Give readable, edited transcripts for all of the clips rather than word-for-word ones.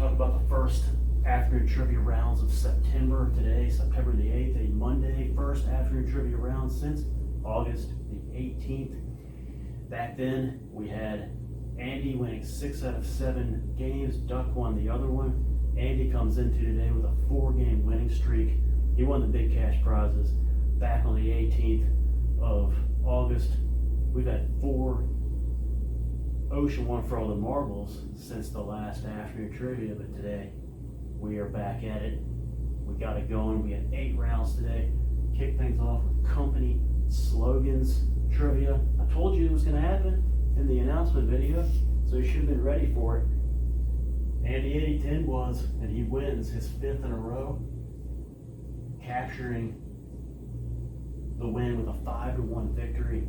talk about the first afternoon trivia rounds of September today, September the 8th, a Monday, first afternoon trivia round since August the 18th. Back then, we had Andy winning 6 out of 7 games. Duck won the other one. Andy comes into today with a 4-game winning streak. He won the big cash prizes back on the 18th of August. We've had 4 Ocean One for all the marbles since the last afternoon trivia, but today we are back at it. We got it going. We had 8 rounds today. Kick things off with company slogans trivia. I told you it was going to happen in the announcement video, so you should have been ready for it. Andy 8010 was, and he wins his 5th in a row, capturing the win with a 5-1 victory.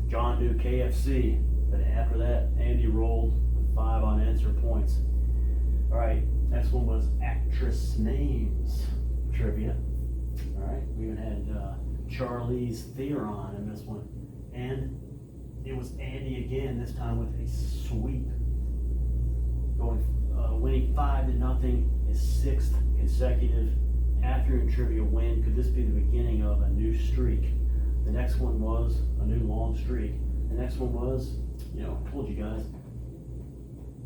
John knew KFC, but after that, Andy rolled with 5 unanswered points. All right, next one was actress names trivia. All right, we even had Charlize Theron in this one, and it was Andy again, this time with a sweep, winning 5-0, his 6th consecutive afternoon trivia win. Could this be the beginning of a new streak? The next one was a new long streak. The next one was, I told you guys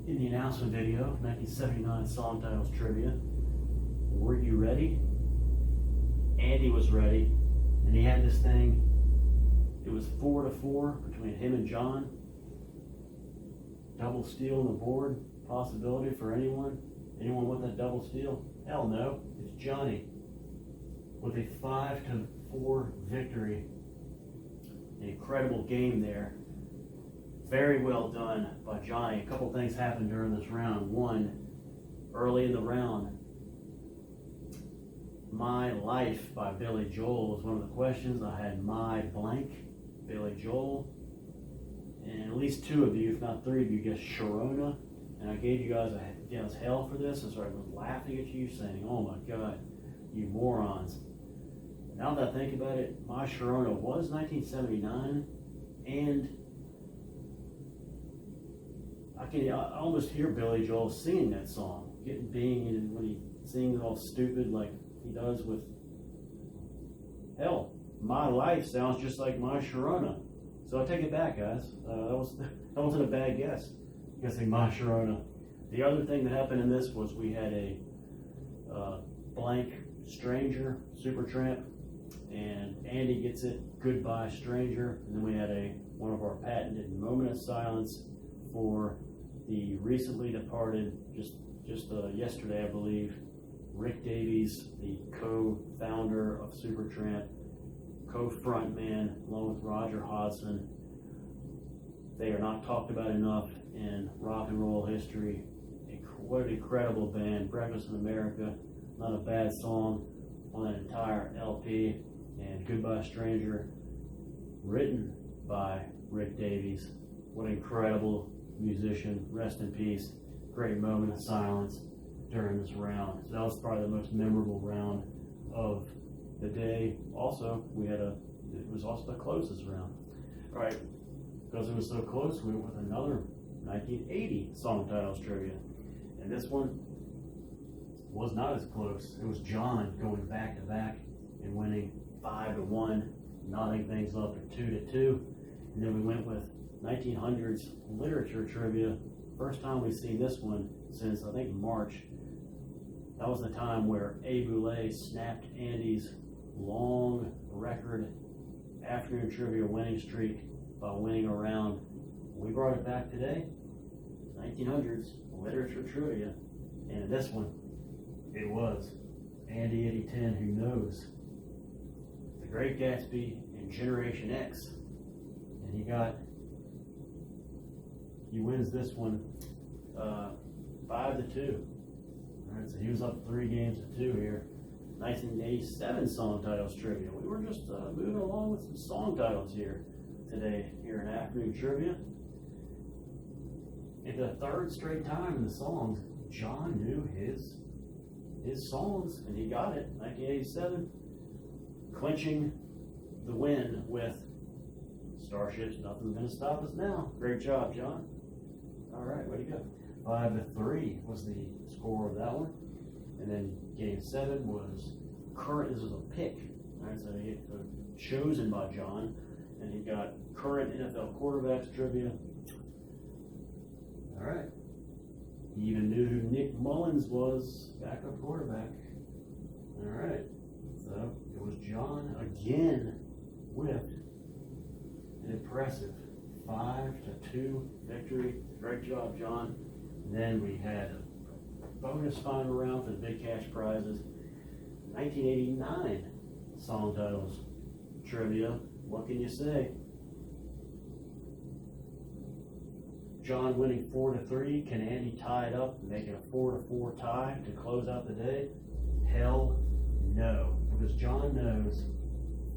in the announcement video, 1979 song titles trivia. Were you ready? Andy was ready, and he had this thing. It was 4-4 between him and John. Double steal on the board, possibility for anyone. Anyone want that double steal? Hell no, it's Johnny with a 5-4 victory. An incredible game there. Very well done by Johnny. A couple things happened during this round. One, early in the round, My Life by Billy Joel was one of the questions. I had my blank, Billy Joel, and at least 2 of you, if not 3 of you, guessed Sharona. And I gave you guys hell for this, and so I was laughing at you, saying, "Oh my God, you morons." Now that I think about it, My Sharona was 1979, and I almost hear Billy Joel singing that song, when he sings all stupid like he does with, hell, My Life sounds just like My Sharona. So I take it back, guys. That wasn't a bad guess. Guessing My Sharona. The other thing that happened in this was we had a blank Stranger, Supertramp, and Andy gets it, Goodbye Stranger, and then we had one of our patented moment of silence for the recently departed, just yesterday I believe, Rick Davies, the co-founder of Supertramp, co-frontman, along with Roger Hodgson. They are not talked about enough in rock and roll history. What an incredible band. Breakfast in America, not a bad song on that entire LP. And Goodbye Stranger, written by Rick Davies. What an incredible musician. Rest in peace. Great moment of silence during this round. So that was probably the most memorable round of the day. Also, it was also the closest round. All right, because it was so close, we went with another 1980 song titles trivia. And this one was not as close. It was John going back to back and winning 5-1, knotting things up at 2-2. And then we went with 1900s literature trivia. First time we've seen this one since, I think, March. That was the time where A. Boulay snapped Andy's long record afternoon trivia winning streak by winning a round. We brought it back today, 1900s literature trivia. And in this one, it was Andy 8010, who knows The Great Gatsby and Generation X. And he wins this one 5-2. All right, so he was up 3 games to 2 here. 1987 song titles trivia. We were just moving along with some song titles here today, here in afternoon trivia. And the 3rd straight time in the songs, John knew his songs, and he got it. 1987, clinching the win with Starships, Nothing's Gonna Stop Us Now. Great job, John. All right, way to go. 5-3 was the score of that one. And then game 7 was current. This was a pick. All right, so they get chosen by John, and he got current NFL quarterbacks trivia. All right. He even knew who Nick Mullins was, backup quarterback. All right. So it was John again with an impressive 5-2 victory. Great job, John. And then we had a bonus final round for the big cash prizes. 1989 song titles trivia. What can you say? John winning 4-3. Can Andy tie it up, making a 4-4 tie to close out the day? Hell no, because John knows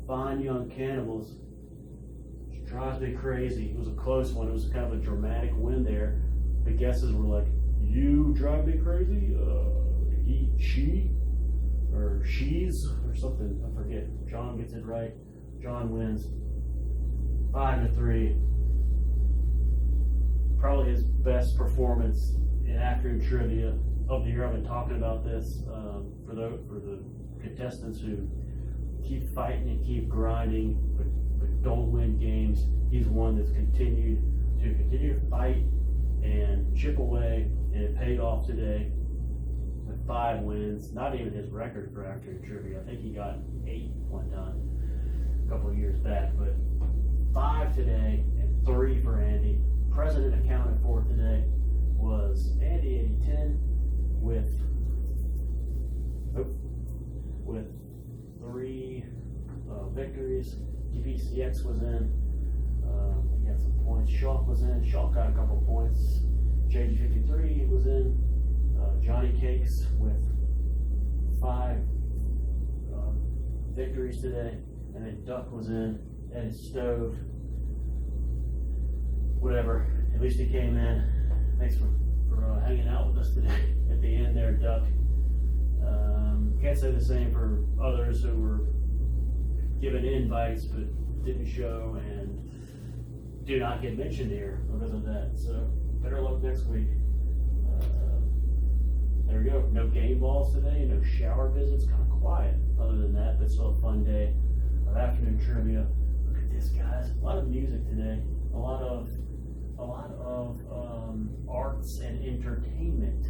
Fine Young Cannibals drives me crazy. It was a close one. It was kind of a dramatic win there. The guesses were like, "You drive me crazy," she, or she's, or something. I forget. John gets it right. John wins 5-3. Probably his best performance in afternoon trivia of the year. I've been talking about this for the contestants who keep fighting and keep grinding, but don't win games. He's one that's continued to fight and chip away, and it paid off today with 5 wins. Not even his record for afternoon trivia. I think he got 8 one time a couple of years back, but 5 today and 3 for Andy. President accounted for today was Andy 8010 with 3 victories. DPCX was in. He had some points. Shawk was in. Shawk got a couple points. JG53 was in. Johnny Cakes with 5 victories today. And then Duck was in. Ed Stove. Whatever. At least he came in. Thanks for hanging out with us today at the end there, Duck. Can't say the same for others who were given invites but didn't show and do not get mentioned here because of that. So better luck next week. There we go. No game balls today. No shower visits. Kind of quiet. Other than that, but still a fun day of afternoon trivia. Look at this, guys. A lot of music today. A lot of arts and entertainment,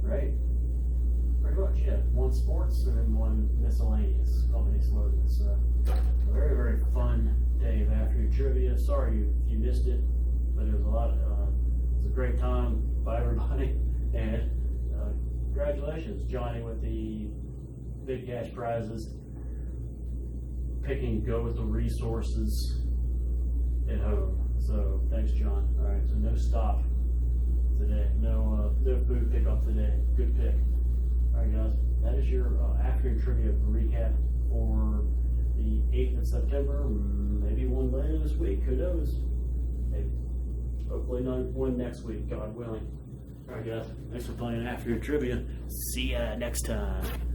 right? Pretty much, yeah. 1 sports and then 1 miscellaneous company slogans. So, a very, very fun day of afternoon trivia. Sorry if you missed it, but it was it was a great time by everybody. And congratulations, Johnny, with the big cash prizes. Picking go with the resources at home. So thanks, John. All right, so no stop today. No food pickup today. Good pick. All right, guys, that is your afternoon trivia recap for the 8th of September. Maybe one later this week. Who knows? Maybe. Hopefully not one next week, God willing. All right, guys, thanks for playing afternoon trivia. See ya next time.